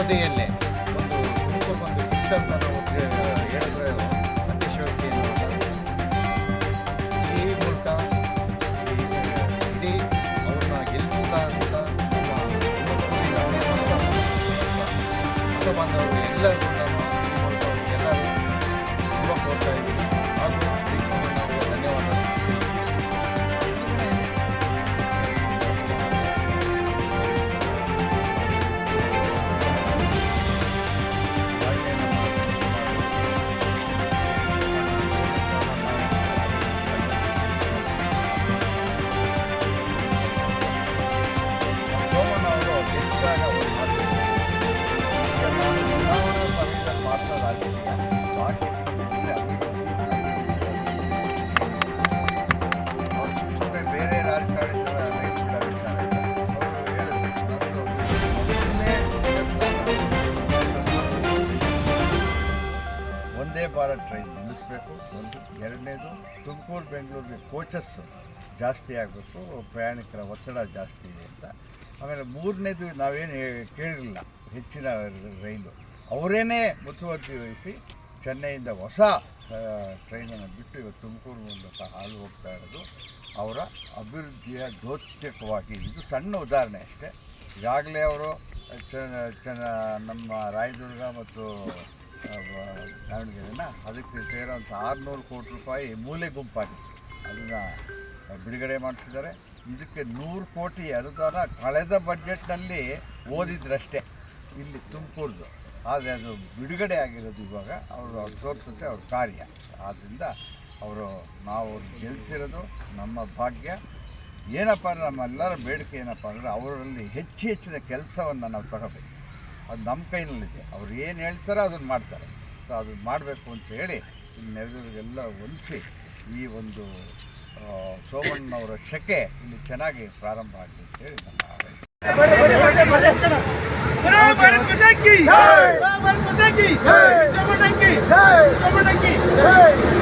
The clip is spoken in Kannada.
ಅವಧಿಯಲ್ಲೇ ಒಂದು ಸಿಸ್ಟಮ್ನ ನಾವು ಹೇಳಿದ್ರೆ ಅತಿಶಯೋಕ್ತಿ ಈ ಮೂಲಕ ಇಡೀ ಅವ್ರನ್ನ ಗೆಲ್ಲಿಸ್ತಾ ಅಂತ ಮತ ಬಾಂಧವರು ಎಲ್ಲರಿಗೂ ನಾನು ಈ ಮೂಲಕ ಎಲ್ಲರೂ ಶುಭ ಕೋರ್ತಾ ಇದ್ದೀನಿ ಹಾಗೂ ಈ ನಾವು ಧನ್ಯವಾದ. ಬೇರೆ ರಾಜಕಾರಣಿಗಳ ಒಂದೇ ಭಾರತ್ ಟ್ರೈನ್ ನಿಲ್ಲಿಸಬೇಕು. ಒಂದು ಎರಡನೇದು ತುಮಕೂರು ಬೆಂಗಳೂರಿಗೆ ಕೋಚಸ್ಸು ಜಾಸ್ತಿ ಆಗಬೇಕು, ಪ್ರಯಾಣಿಕರ ಒತ್ತಡ ಜಾಸ್ತಿ ಇದೆ ಅಂತ. ಆಮೇಲೆ ಮೂರನೇದು ನಾವೇನು ಕೇಳಿರಲಿಲ್ಲ, ಹೆಚ್ಚಿನ ರೈಲು ಅವರೇನೇ ಮುತುವರ್ಜಿ ವಹಿಸಿ ಚೆನ್ನೈಯಿಂದ ಹೊಸ ಟ್ರೈನನ್ನು ಬಿಟ್ಟು ಇವತ್ತು ತುಮಕೂರು ಮೂಲಕ ಹಾಲು ಹೋಗ್ತಾ ಇರೋದು ಅವರ ಅಭಿವೃದ್ಧಿಯ ದ್ಯೋತಕವಾಗಿ. ಇದು ಸಣ್ಣ ಉದಾಹರಣೆ ಅಷ್ಟೇ. ಈಗಾಗಲೇ ಅವರು ನಮ್ಮ ರಾಯದುರ್ಗ ಮತ್ತು ದಾವಣಗೆರೆನ ಅದಕ್ಕೆ ಸೇರೋಂಥ 600 ಕೋಟಿ ರೂಪಾಯಿ ಮೂಲೆ ಗುಂಪಾಗಿತ್ತು, ಅದನ್ನು ಬಿಡುಗಡೆ ಮಾಡಿಸಿದ್ದಾರೆ. ಇದಕ್ಕೆ 100 ಕೋಟಿ ಅನುದಾನ ಕಳೆದ ಬಡ್ಜೆಟ್ನಲ್ಲಿ ಓದಿದ್ರಷ್ಟೇ ಇಲ್ಲಿ ತುಮಕೂರ್ದು, ಆದರೆ ಅದು ಬಿಡುಗಡೆ ಆಗಿರೋದು ಇವಾಗ ಅವ್ರು ತೋರಿಸುತ್ತೆ ಅವ್ರ ಕಾರ್ಯ. ಆದ್ದರಿಂದ ನಾವು ಗೆಲ್ಲಿಸಿರೋದು ನಮ್ಮ ಭಾಗ್ಯ. ಏನಪ್ಪ ನಮ್ಮೆಲ್ಲರ ಬೇಡಿಕೆ ಏನಪ್ಪ ಅಂದರೆ ಅವರಲ್ಲಿ ಹೆಚ್ಚಿನ ಕೆಲಸವನ್ನು ನಾವು ತಗೋಬೇಕು. ಅದು ನಮ್ಮ ಕೈನಲ್ಲಿದೆ. ಅವ್ರು ಏನು ಹೇಳ್ತಾರೋ ಅದನ್ನು ಮಾಡ್ತಾರೆ. ಸೊ ಅದನ್ನು ಮಾಡಬೇಕು ಅಂತ ಹೇಳಿ ಇಲ್ಲಿ ನೆರೆದವರಿಗೆಲ್ಲ ಹೊಲಿಸಿ ಈ ಒಂದು ಸೋಮಣ್ಣನವರ ಶಕೆ ಇಲ್ಲಿ ಚೆನ್ನಾಗಿ ಪ್ರಾರಂಭ ಆಗಲಿ ಅಂತ ಹೇಳಿ ನನ್ನ ಆಲೋಚನೆ. भारत माता की जय, भारत माता की जय,